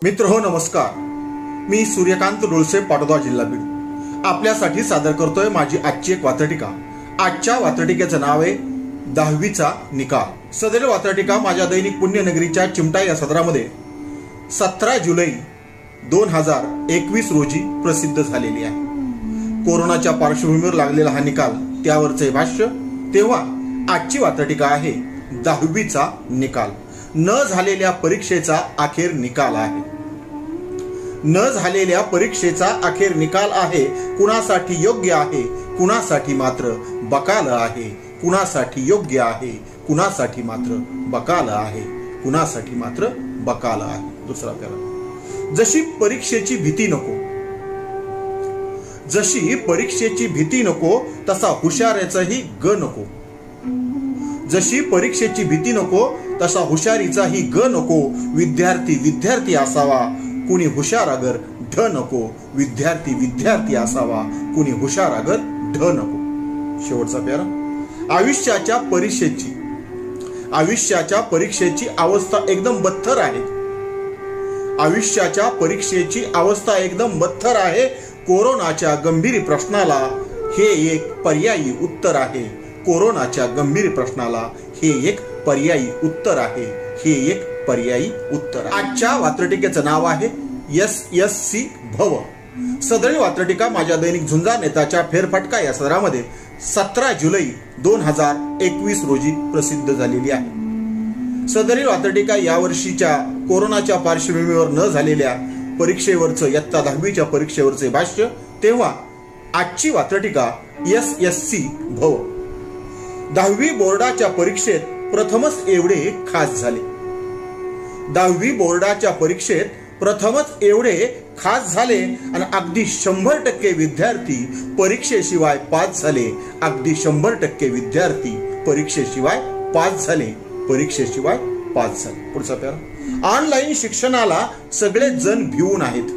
मित्र हो नमस्कार. मी सूर्यकांत डोळसे, पाटोदा, जिल्हा बीड आपल्यासाठी सादर करतोय माझी आजची एक वात्रटिका. आजच्या वात्रटिकेचं नाव आहे 10वीचा निकाल. सदर वात्रटिका माझ्या दैनिक पुण्यनगरीच्या चिमटा या सदरामध्ये 17 जुलै 2021 रोजी प्रसिद्ध झालेली आहे. कोरोनाच्या पार्श्वभूमीवर लागलेला हा निकाल, त्यावरचे भाष्य. तेव्हा आजची वात्रटिका आहे 10वीचा निकाल. न झालेल्या परीक्षेचा अखेर निकाल आहे. न झालेल्या परीक्षेचा अखेर निकाल आहे. कुणासाठी योग्य आहे, कुणासाठी मात्र बकाल आहे. कुणासाठी योग्य आहे, कुणासाठी मात्र बकाल आहे. कुणासाठी मात्र बकाल आहे. दुसरा पॅरा. जशी परीक्षेची भीती नको, जशी परीक्षेची भीती नको, तसा हुशाऱ्याचाही ग नको. जशी परीक्षेची भीती नको, तसा हुशारीचाही ग नको. विद्यार्थी विद्यार्थी असावा, कुणी हुशार अगर ढ नको. विद्यार्थी विद्यार्थी असावा, कुणी हुशार अगर ढ नको. शेवटचा प्यारा. आयुष्याच्या परीक्षेची अवस्था एकदम बत्तर आहे. आयुष्याच्या परीक्षेची अवस्था एकदम बत्तर आहे. कोरोनाच्या गंभीर प्रश्नाला हे एक पर्यायी उत्तर आहे. कोरोनाच्या गंभीर प्रश्नाला हे एक पर्यायी उत्तर आहे. हे एक पर्यायी उत्तर आहे. आजच्या वात्रटिकेचं नाव आहे SSC भव. सदरी वात्रटिका माझ्या दैनिक झुंजार नेताच्या फेरफटका या सदरामध्ये 17 जुलै 2021 रोजी प्रसिद्ध झालेली आहे. सदरी वात्रटिका यावर्षीच्या कोरोनाच्या पार्श्वभूमीवर न झालेल्या परीक्षेवरचं, इयत्ता 10वीच्या परीक्षेवरचे भाष्य. तेव्हा आजची वात्रटिका SSC भव. 10वी बोर्डाच्या परीक्षेत प्रथमच एवढे खास झाले. 10वी बोर्डाच्या परीक्षेत प्रथमच एवढे खास झाले आणि अगदी 100% विद्यार्थी परीक्षेशिवाय पास झाले. अगदी 100% विद्यार्थी परीक्षेशिवाय पास झाले. परीक्षेशिवाय पास झाले. पुढचा पॅरा. ऑनलाईन शिक्षणाला सगळेच जण भिवून आहेत.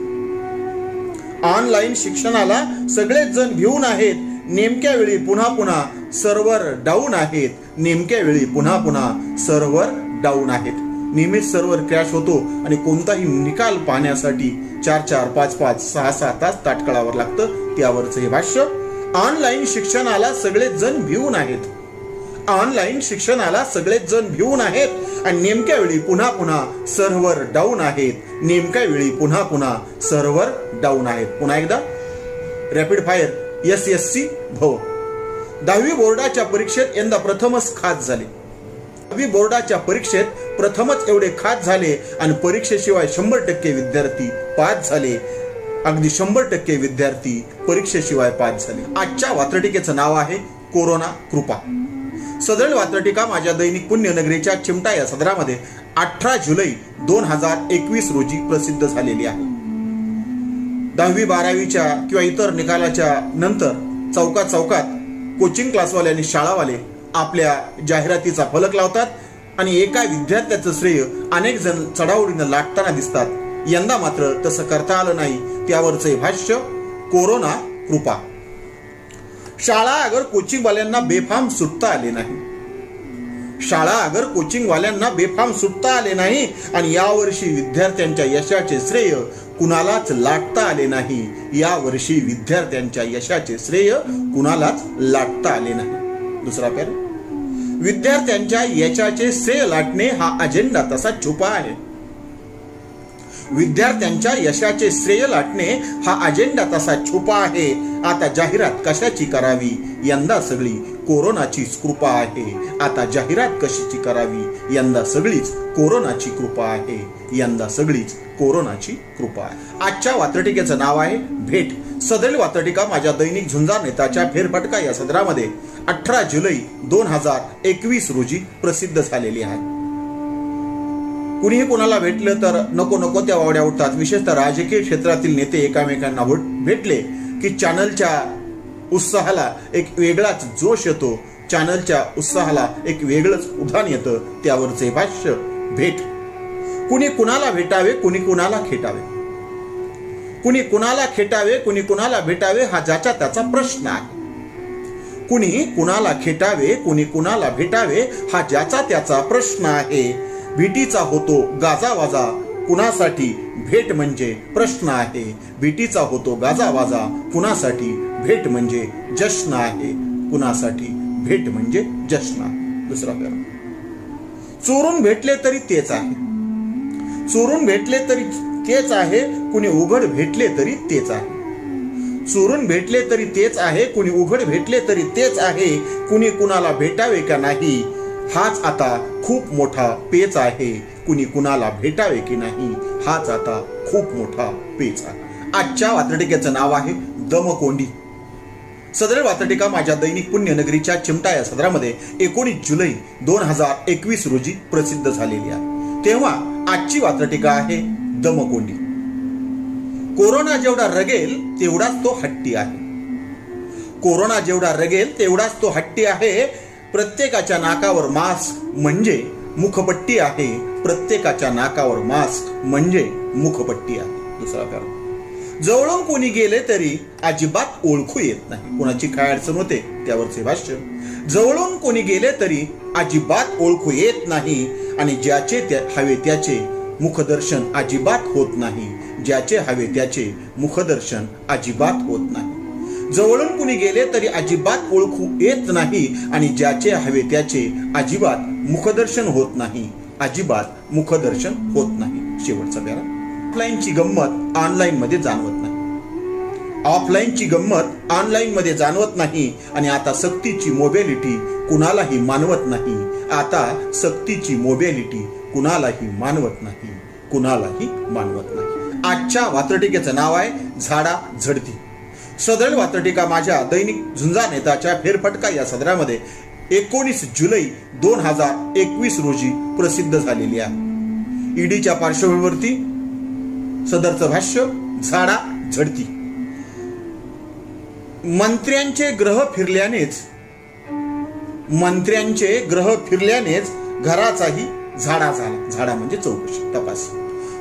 ऑनलाईन शिक्षणाला सगळेच जण भिवून आहेत. नेमक्या वेळी पुन्हा पुन्हा सर्व्हर डाऊन आहेत. नेमक्या वेळी पुन्हा पुन्हा सर्व्हर डाऊन आहेत. नेहमीच सर्व्हर क्रॅश होतो आणि कोणताही निकाल पाहण्यासाठी 4-4, 5-5, 6-6 तास ताटकळावर लागतं. त्यावरचं हे भाष्य. ऑनलाईन शिक्षणाला सगळेच जण भिवून आहेत. ऑनलाईन शिक्षणाला सगळेच जण भिवून आहेत आणि नेमक्या वेळी पुन्हा पुन्हा सर्व्हर डाऊन आहेत. नेमक्या वेळी पुन्हा पुन्हा सर्व्हर डाऊन आहेत. पुन्हा एकदा रॅपिड फायर. SSC भव. 10वी बोर्डाच्या परीक्षेत यंदा प्रथमच खास झाले. 10वी बोर्डाच्या परीक्षेत प्रथमच एवढे खास झाले आणि परीक्षेशिवाय 100% विद्यार्थी पास झाले. अगदी 100% विद्यार्थी परीक्षेशिवाय पास झाले. आजच्या वात्रटिकेचं नाव आहे कोरोना कृपा. सदर वात्रटिका माझ्या दैनिक पुण्यनगरीच्या चिमटा या सदरामध्ये 18 जुलै 2021 रोजी प्रसिद्ध झालेली आहे. 10वी 12वीच्या किंवा इतर निकालाच्या नंतर चौकात चौकात कोचिंग क्लासवाले शाळावाले आपल्या जाहिरातीचा फलक लावतात आणि एका विद्यार्थ्याचं श्रेय अनेक जण चढाओढीनं लाटताना दिसतात. यंदा मात्र तसं करता आलं नाही. त्यावरचे भाष्य. कोरोना कृपा. शाळा अगर कोचिंगवाल्यांना बेफाम सुटता आले नाही. शाळा अगर कोचिंगवाल्यांना बेफाम सुटता आले नाही आणि यावर्षी विद्यार्थ्यांच्या यशाचे श्रेय कुणालाच लाटता आले नाही. यावर्षी विद्यार्थ्यांच्या यशाचे श्रेय कुणालाच लाटता आले नाही. दुसरा पॅरा. विद्यार्थ्यांच्या यशाचे श्रेय लाटणे हा अजेंडा तसा छुपा आहे. विद्यार्थ्यांच्या यशाचे श्रेय लाटणे हा अजेंडा तसा छुपा आहे. आता जाहिरात कशाची करावी, यंदा सगळी कोरोनाचीच कृपा आहे. आता जाहिरात कशाची करावी, यंदा सगळीच कोरोनाची कृपा आहे. यंदा सगळीच कोरोनाची कृपा आहे. आजच्या वात्रटिकेचं नाव आहे भेट. सदरील वात्रटिका माझ्या दैनिक झुंजार नेताच्या फेरफटका या सदरामध्ये 18 जुलै 2021 रोजी प्रसिद्ध झालेली आहे. कुणीही कोणाला भेटलं तर नको नको त्या वावड्या उठतात. विशेषतः राजकीय क्षेत्रातील नेते एकामेकांना भेटले की चॅनलच्या उत्साहाला एक वेगळाच जोश येतो. चॅनलच्या उत्साहाला एक वेगळंच उधाण येतं. त्यावरचे भाष्य. भेट. कुणी कुणाला भेटावे, कुणी कुणाला खेटावे. कुणी कुणाला खेटावे, कुणी कुणाला भेटावे हा ज्याचा त्याचा प्रश्न आहे. कुणी कुणाला खेटावे, कुणी कुणाला भेटावे हा ज्याचा त्याचा प्रश्न आहे. भेटीचा होतो गाजावाजा, कुणासाठी भेट म्हणजे प्रश्न आहे. भेटीचा होतो गाजावाजा, कुणासाठी भेट म्हणजे जश्न आहे. कुणासाठी भेट म्हणजे जश्न आहे. दुसरा पॅरा. चोरून भेटले तरी तेच आहे. चोरून भेटले तरी तेच आहे, कुणी उघड भेटले तरी तेच आहे. चोरून भेटले तरी तेच आहे, कुणी उघड भेटले तरी तेच आहे. कुणी कुणाला भेटावे का नाही, हाच आता खूप मोठा पेच आहे. कुणी कुणाला भेटावे की नाही, हाच आता खूप मोठा पेच आहे. आजच्या वात्रटिकेचं नाव आहे दमकोंडी. सदर वात्रटिका माझ्या दैनिक पुण्यनगरीच्या चिमटा या सदरामध्ये 19 जुलै 2021 रोजी प्रसिद्ध झालेली आहे. तेव्हा आजची वात्रटिका आहे दमकोंडी. कोरोना जेवढा रगेल तेवढाच तो हट्टी आहे. कोरोना जेवढा रगेल तेवढाच तो हट्टी आहे. प्रत्येकाच्या नाकावर मास्क म्हणजे मुखपट्टी आहे. प्रत्येकाच्या नाकावर मास्क म्हणजे मुखपट्टी आहे. दुसरा पॅरा. जवळून कोणी गेले तरी अजिबात ओळखू येत नाही. कोणाची काय अडचण होते त्यावरचे भाष्य. जवळून कोणी गेले तरी अजिबात ओळखू येत नाही आणि ज्याचे हवे त्याचे मुखदर्शन अजिबात होत नाही. ज्याचे हवे त्याचे मुखदर्शन अजिबात होत नाही. जवळून कुणी गेले तरी अजिबात ओळखू येत नाही आणि ज्याचे हवे त्याचे अजिबात मुखदर्शन होत नाही. अजिबात मुखदर्शन होत नाही. शेवटचा पॅरा. ऑफलाईनची गंमत ऑनलाईन मध्ये जाणवत नाही. ऑफलाईनची गंमत ऑनलाईन मध्ये जाणवत नाही आणि आता सक्तीची मोबिलिटी कुणालाही मानवत नाही. आता सक्तीची मोबिलिटी कुणालाही मानवत नाही. कुणालाही मानवत नाही. आजच्या वात्रटिकेचं नाव आहे झाडा झडती. सदर वात्रटिका माझ्या दैनिक झुंजार नेताच्या फेरफटका या सदरामध्ये 19 जुलै 2021 रोजी प्रसिद्ध झालेली आहे. ईडीच्या पार्श्वभूमीवरती सदरचं भाष्य झाडा झडती. मंत्र्यांचे ग्रह फिरल्यानेच घराचाही झाडा झाला. झाडा म्हणजे चौकशी तपास.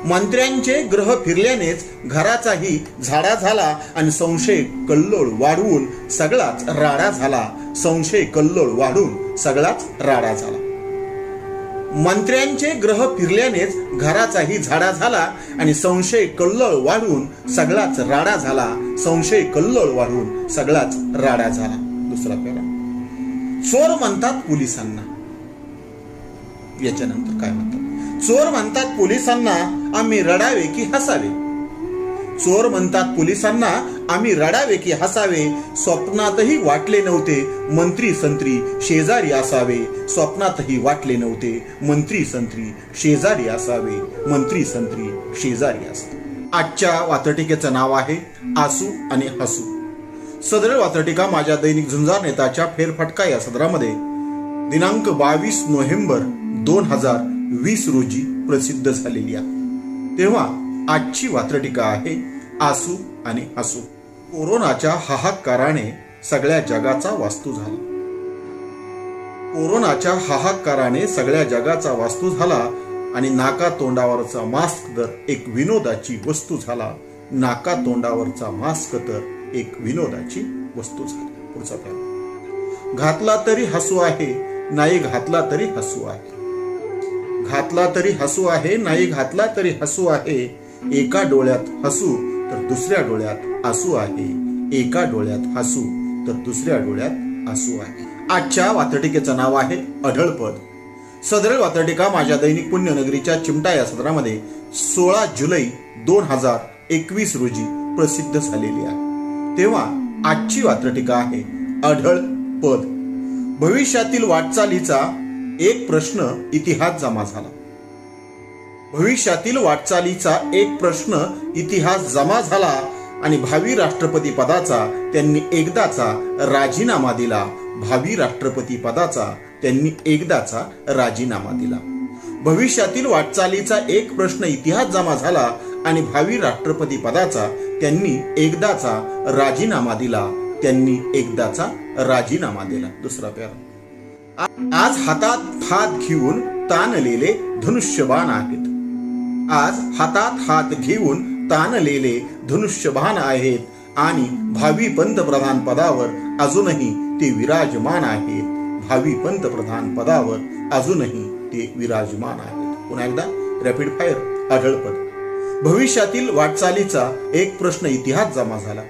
मंत्र्यांचे ग्रह फिरल्यानेच घराचाही झाडा झाला आणि संशय कल्लोळ वाढवून सगळाच राडा झाला. संशय कल्लोळ वाढून सगळाच राडा झाला. मंत्र्यांचे ग्रह फिरल्यानेच घराचाही झाडा झाला आणि संशय कल्लोळ वाढून सगळाच राडा झाला. संशय कल्लोळ वाढून सगळाच राडा झाला. दुसरा पॅरा. चोर म्हणतात पोलिसांना. याच्यानंतर काय म्हणतात. चोर म्हणतात पोलिसांना आम्ही रडावे की हसावे. चोर म्हणतात पोलिसांना आम्ही रडावे की हसावे. स्वप्नातही वाटले नव्हते मंत्री संत्री शेजारी असावे. स्वप्नातही वाटले नव्हते मंत्री संत्री शेजारी असावे. मंत्री संत्री शेजारी असावे. आजच्या वात्रटिकेचं नाव आहे आसू आणि हसू. सदर वात्रटिका माझ्या दैनिक झुंजार नेताच्या फेरफटका या सदरामध्ये दिनांक 22 नोव्हेंबर 2020 रोजी प्रसिद्ध झालेली आहे. तेव्हा आजची वात्रटिका आहे आसू आणि हसू. कोरोनाच्या हाहाकाराने सगळ्या जगाचा वास्तू झाला. कोरोनाच्या हाहाकाराने सगळ्या जगाचा वास्तू झाला आणि नाका तोंडावरचा मास्क तर एक विनोदाची वस्तू झाला. नाका तोंडावरचा मास्क तर एक विनोदाची वस्तू झाली. पुढचा पॅरा. घातला तरी हसू आहे, नाही घातला तरी हसू आहे. घातला तरी हसू आहे, नाही घातला तरी हसू आहे. एका डोळ्यात हसू तर दुसऱ्या डोळ्यात आसू आहे. एका डोळ्यात हसू तर दुसऱ्या डोळ्यात आसू आहे. आजच्या वात्रटिकेचं नाव आहे अढळपद. सदर वात्रटिका माझ्या दैनिक पुण्यनगरीच्या चिमटा या सदरामध्ये 16 जुलै 2021 रोजी प्रसिद्ध झालेली आहे. तेव्हा आजची वात्रटिका आहे अढळपद. भविष्यातील वाटचालीचा एक प्रश्न इतिहास जमा झाला. भविष्यातील वाटचालीचा एक प्रश्न इतिहास जमा झाला आणि भावी राष्ट्रपती पदाचा त्यांनी एकदाचा राजीनामा दिला. भावी राष्ट्रपती पदाचा त्यांनी एकदाचा राजीनामा दिला. भविष्यातील वाटचालीचा एक प्रश्न इतिहास जमा झाला आणि भावी राष्ट्रपती पदाचा त्यांनी एकदाचा राजीनामा दिला. त्यांनी एकदाचा राजीनामा दिला. दुसरा पॅरा. आज हातात हात घेऊन ताणलेले धनुष्यबाण आहेत. आज हातात हात घेऊन ताणलेले धनुष्यबाण आहेत आणि भावी पंतप्रधान पदावर अजूनही ते विराजमान आहेत. भावी पंतप्रधान पदावर अजूनही ते विराजमान आहेत. पुन्हा एकदा रॅपिड फायर आढळपद. भविष्यातील वाटचालीचा एक प्रश्न इतिहास जमा झाला.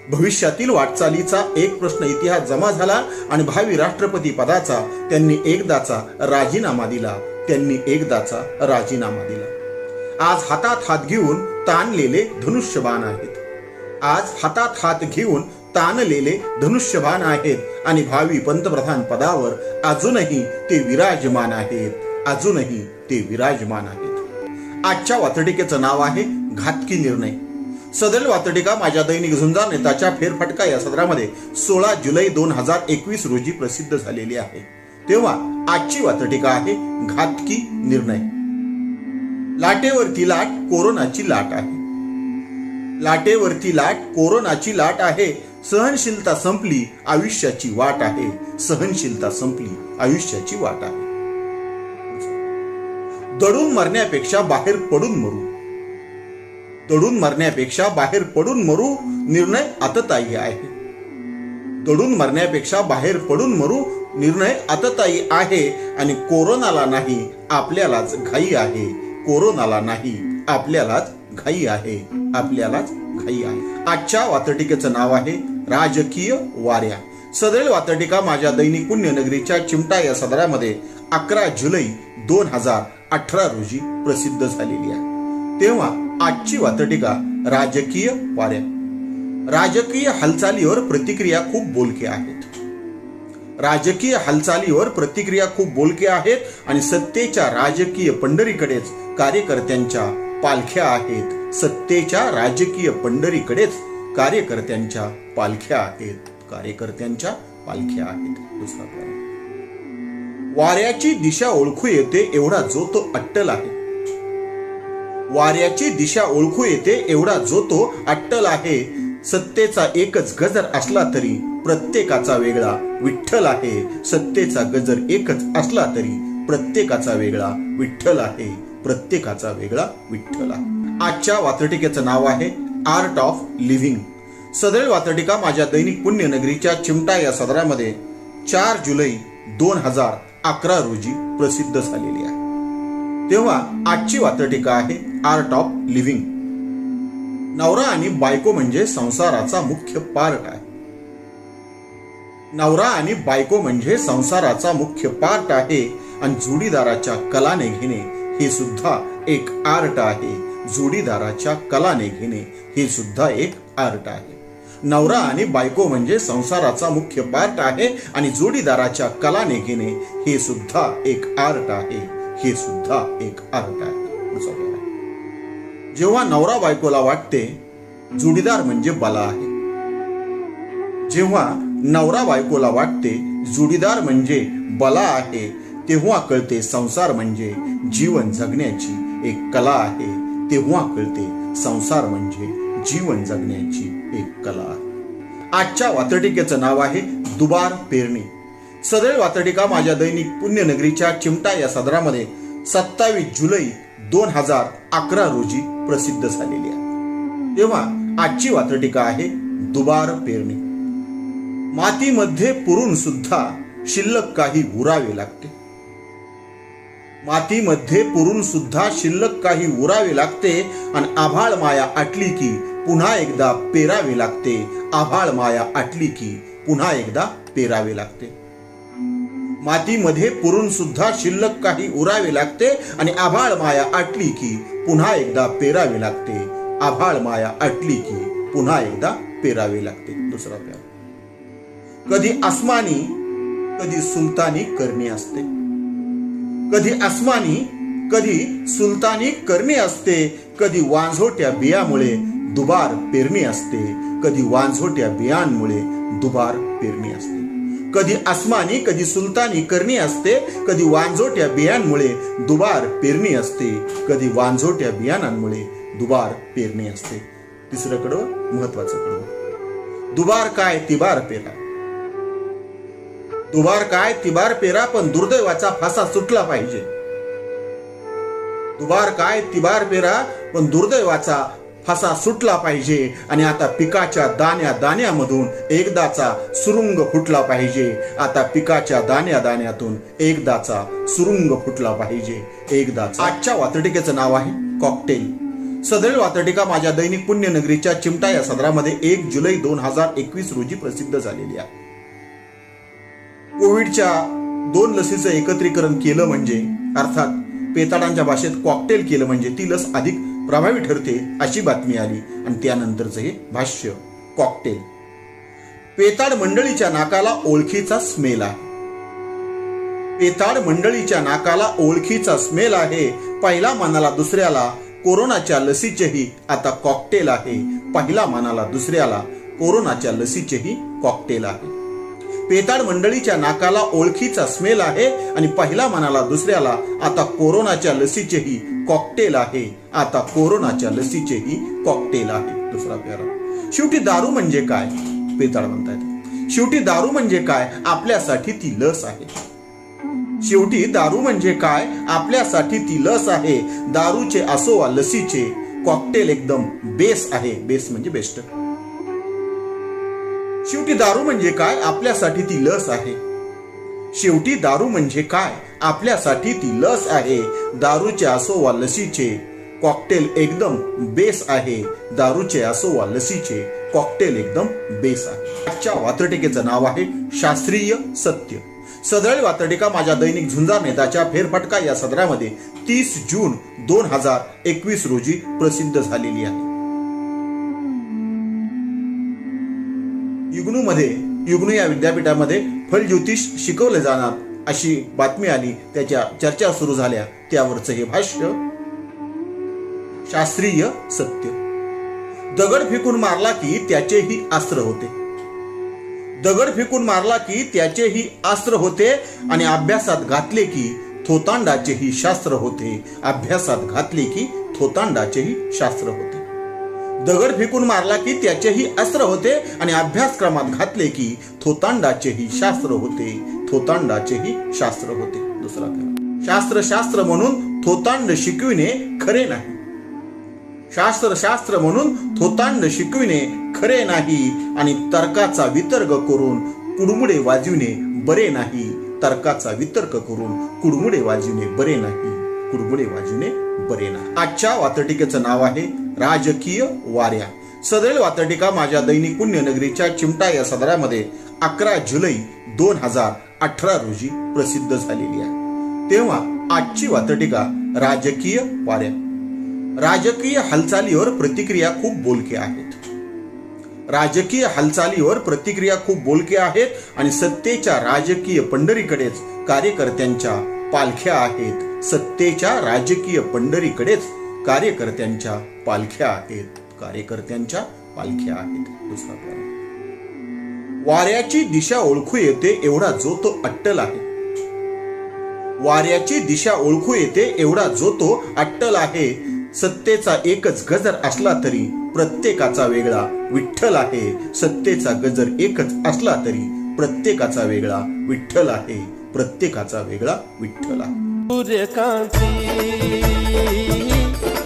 भविष्यातील वाटचालीचा एक प्रश्न इतिहास जमा झाला आणि भावी राष्ट्रपती पदाचा त्यांनी एकदाचा राजीनामा दिला. त्यांनी एकदाचा राजीनामा दिला. आज हातात हात घेऊन ताणलेले धनुष्यबाण आहेत. आज हातात हात घेऊन ताणलेले धनुष्यबाण आहेत आणि भावी पंतप्रधान पदावर अजूनही ते विराजमान आहेत. अजूनही ते विराजमान आहेत. आजच्या वातडिकेचं नाव आहे घातकी निर्णय. सदरील वातडिका माझ्या दैनिक झुंजार नेताच्या फेरफटका या सदरामध्ये 16 जुलै 2021 रोजी प्रसिद्ध झालेली आहे. तेव्हा आजची वातडिका आहे घातकी निर्णय. लाटेवरती लाट कोरोनाची लाट आहे. लाटेवरती लाट कोरोनाची लाट आहे. सहनशीलता संपली आयुष्याची वाट आहे. सहनशीलता संपली आयुष्याची वाट आहे. दडून मरण्यापेक्षा बाहेर पडून मरू. दडून मरण्यापेक्षा बाहेर पडून मरू निर्णय आततायी आहे. दडून मरण्यापेक्षा बाहेर पडून मरू निर्णय आततायी आहे. आणि कोरोनाला नाही आपल्यालाच घाई आहे. कोरोनाला नाही आपल्यालाच घाई आहे. आपल्यालाच घाई आहे. आजच्या वातटिकेचं नाव आहे राजकीय वाऱ्या. सदरील वातटिका माझ्या दैनिक पुण्यनगरीच्या चिमटा या सदरामध्ये 11 जुलै 2018 रोजी प्रसिद्ध झालेली आहे. तेव्हा आजची वातटिका राजकीय वाऱ्या. राजकीय हालचालीवर प्रतिक्रिया खूप बोलक्या आहेत. राजकीय हालचालीवर प्रतिक्रिया खूप बोलक्या आहेत आणि सत्तेच्या राजकीय पंढरीकडेच कार्यकर्त्यांच्या पालख्या आहेत. सत्तेच्या राजकीय पंढरीकडेच कार्यकर्त्यांच्या पालख्या आहेत. कार्यकर्त्यांच्या पालख्या आहेत. दुसरा प्रश्न. वाऱ्याची दिशा ओळखू येते एवढा जो तो अट्टल आहे. वाऱ्याची दिशा ओळखू येते एवढा जो तो अट्टल आहे. सत्तेचा एकच गजर असला तरी प्रत्येकाचा वेगळा विठ्ठल आहे. सत्तेचा गजर एकच असला तरी प्रत्येकाचा वेगळा विठ्ठल आहे. प्रत्येकाचा वेगळा विठ्ठल आहे. आजच्या वातटिकेचं नाव आहे आर्ट ऑफ लिव्हिंग. सदरील वातटिका माझ्या दैनिक पुण्यनगरीच्या चिमटा या सदरामध्ये 4 जुलै 2011 रोजी प्रसिद्ध झालेली आहे. तेव्हा आजची वातटिका आहे आर्ट ऑफ लिव्हिंग. नवरा आणि बायको म्हणजे संसाराचा मुख्य पार्ट आहे. नवरा आणि बायको म्हणजे संसाराचा मुख्य पार्ट आहे. आणि जोडीदाराच्या कलाने घेणे हे सुद्धा एक आर्ट आहे. जोडीदाराच्या कलाने घेणे हे सुद्धा एक आर्ट आहे. नवरा आणि बायको म्हणजे संसाराचा मुख्य पार्ट आहे आणि जोडीदाराच्या कलाने घेणे हे सुद्धा एक आर्ट आहे. हे सुद्धा एक आर्ट आहे. जेव्हा नवरा बायकोला वाटते जोडीदार म्हणजे बला आहे. जेव्हा नवरा बायकोला वाटते जोडीदार म्हणजे बला आहे तेव्हा कळते संसार म्हणजे जीवन जगण्याची एक कला आहे. तेव्हा कळते संसार म्हणजे जीवन जगण्याची एक कला आहे. आजच्या वातटिकेचं नाव आहे दुबार पेरणी. सदरील वातटिका माझ्या दैनिक पुण्यनगरीच्या चिमटा या सदरामध्ये 27 जुलै 2011 रोजी प्रसिद्ध झालेली आहे. तेव्हा आजची वातटिका आहे दुबार पेरणी. मातीमध्ये पुरून सुद्धा शिल्लक काही उरावे लागते. मातीमध्ये पुरून सुद्धा शिल्लक काही उरावे लागते आणि आभाळ माया आटली की पुन्हा एकदा पेरावे लागते. आभाळ माया आटली की पुन्हा एकदा पेरावे लागते. मातीमध्ये पुरून सुद्धा शिल्लक काही उरावे लागते आणि आभाळ माया आटली की पुन्हा एकदा पेरावे लागते. आभाळ माया आटली की पुन्हा एकदा पेरावे लागते. दुसरा प्यार. कधी आसमानी कधी सुलतानी करणी असते. कधी आसमानी कधी सुलतानी करणी असते. कधी वांझोट्या बियामुळे दुबार पेरणी असते. कधी वांझोट्या बियांमुळे दुबार पेरणी असते. कधी आसमानी कधी सुलतानी करणी असते. कधी वांझोट्या बियांमुळे दुबार पेरणी असते. कधी वांझोट्या बियाणांमुळे दुबार पेरणी असते. तिसरं कडवं महत्वाचं कडवं. दुबार काय तिबार पेरा. दुबार काय तिबार पेरा पण दुर्दैवाचा फासा सुटला पाहिजे. दुबार काय तिबार पेरा पण दुर्दैवाचा फासा सुटला पाहिजे. आणि आता पिकाच्या दाण्या दाण्यामधून एकदाचा सुरुंग फुटला पाहिजे. आता पिकाच्या दाण्या दाण्यातून एकदाचा सुरुंग फुटला पाहिजे. एकदाचा. आजच्या वातटिकेचं नाव आहे कॉकटेल. सदरील वात्रटिका माझ्या दैनिक पुण्यनगरीच्या चिमटा या सदरामध्ये 1 जुलै 2021 रोजी प्रसिद्ध झालेली आहे. कोविडच्या 2 लसीचं एकत्रीकरण केलं म्हणजे, अर्थात पेताडांच्या भाषेत कॉकटेल केलं म्हणजे ती लस अधिक प्रभावी ठरते अशी बातमी आली आणि त्यानंतरचं हे भाष्य. कॉकटेल. पेताड मंडळीच्या नाकाला ओळखीचा स्मेल आहे. पेताड मंडळीच्या नाकाला ओळखीचा स्मेल आहे. पहिला मानाला दुसऱ्याला कोरोनाच्या लसीचेही आता कॉकटेल आहे. पहिला मानाला दुसऱ्याला कोरोनाच्या लसीचेही कॉकटेल आहे. पेताड मंडळीच्या नाकाला ओळखीचा स्मेल आहे आणि पहिला मानाला दुसऱ्याला आता कोरोनाच्या लसीचेही कॉकटेल आहे. आता कोरोनाच्या लसीचेही कॉकटेल आहे. दुसरा पॅरा. शेवटी दारू म्हणजे काय? पेताड म्हणतायत. शेवटी दारू म्हणजे काय? आपल्यासाठी ती लस आहे. शेवटी दारू म्हणजे काय? आपल्यासाठी ती लस आहे. दारूचे असो वा लसीचे कॉकटेल एकदम बेस आहे. बेस म्हणजे बेस्ट. शेवटी दारू म्हणजे काय? आपल्यासाठी ती लस आहे. शेवटी दारू म्हणजे काय? आपल्यासाठी ती लस आहे. दारूचे असो वा लसीचे कॉकटेल एकदम बेस आहे. दारूचे असो वा लसीचे कॉकटेल एकदम बेस आहे. आजच्या वात्रटिकेचं नाव आहे शास्त्रीय सत्य. सदरील वात्रटिका माझ्या दैनिक झुंजार नेताच्या फेरफटका या सदरामध्ये 30 जून 2021 रोजी प्रसिद्ध झालेली आहे. युग्नू या विद्यापीठामध्ये फलज्योतिष शिकवले जाणार अशी बातमी आली. त्याच्या चर्चा सुरू झाल्या. त्यावरचं हे भाष्य. शास्त्रीय सत्य. दगड फेकून मारला की त्याचेही अस्त्र होते. दगड फेकून मारला की त्याचेही अस्त्र होते आणि अभ्यासात घातले की थोतांडाचेही शास्त्र होते. अभ्यासात घातले की थोतांडाचेही शास्त्र होते. दगड फेकून मारला की त्याचेही अस्त्र होते आणि अभ्यासक्रमात घातले की थोतांडाचेही शास्त्र होते. थोतांडाचेही शास्त्र होते. दुसरा पॅरा. शास्त्र शास्त्र म्हणून थोतांड शिकविणे खरे नाही. शास्त्र शास्त्र म्हणून थोतांड शिकविणे खरे नाही आणि तर्काचा वितर्क करून कुडमुडे वाजविणे बरे नाही. तर्काचा वितर्क करून कुडमुडे वाजविणे बरे नाही. कुडमुडे वाजविणे बरे नाही. आजच्या वात्रटिकेचं नाव आहे राजकीय वाऱ्या. सदरील वात्रटिका माझ्या दैनिक पुण्यनगरीच्या चिमटा या सदरामध्ये 11 जुलै 2018 रोजी प्रसिद्ध झालेली आहे. तेव्हा आजची वात्रटिका राजकीय वाऱ्या. राजकीय हालचालीवर प्रतिक्रिया खूप बोलक्या आहेत. राजकीय हालचालीवर प्रतिक्रिया खूप बोलक्या आहेत आणि सत्तेच्या राजकीय पंढरीकडेच कार्यकर्त्यांच्या पालख्या आहेत. सत्तेच्या राजकीय पंढरीकडेच कार्यकर्त्यांच्या पालख्या आहेत. कार्यकर्त्यांच्या पालख्या आहेत. दुसरा प्रकार. वाऱ्याची दिशा ओळखू येते एवढा जो तो अट्टल आहे. वाऱ्याची दिशा ओळखू येते एवढा जो तो अट्टल आहे. सत्तेचा एकच गजर असला तरी प्रत्येकाचा वेगळा विठ्ठल आहे. सत्तेचा गजर एकच असला तरी प्रत्येकाचा वेगळा विठ्ठल आहे. प्रत्येकाचा वेगळा विठ्ठल आहे. सूर्यकांती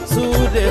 सूर्य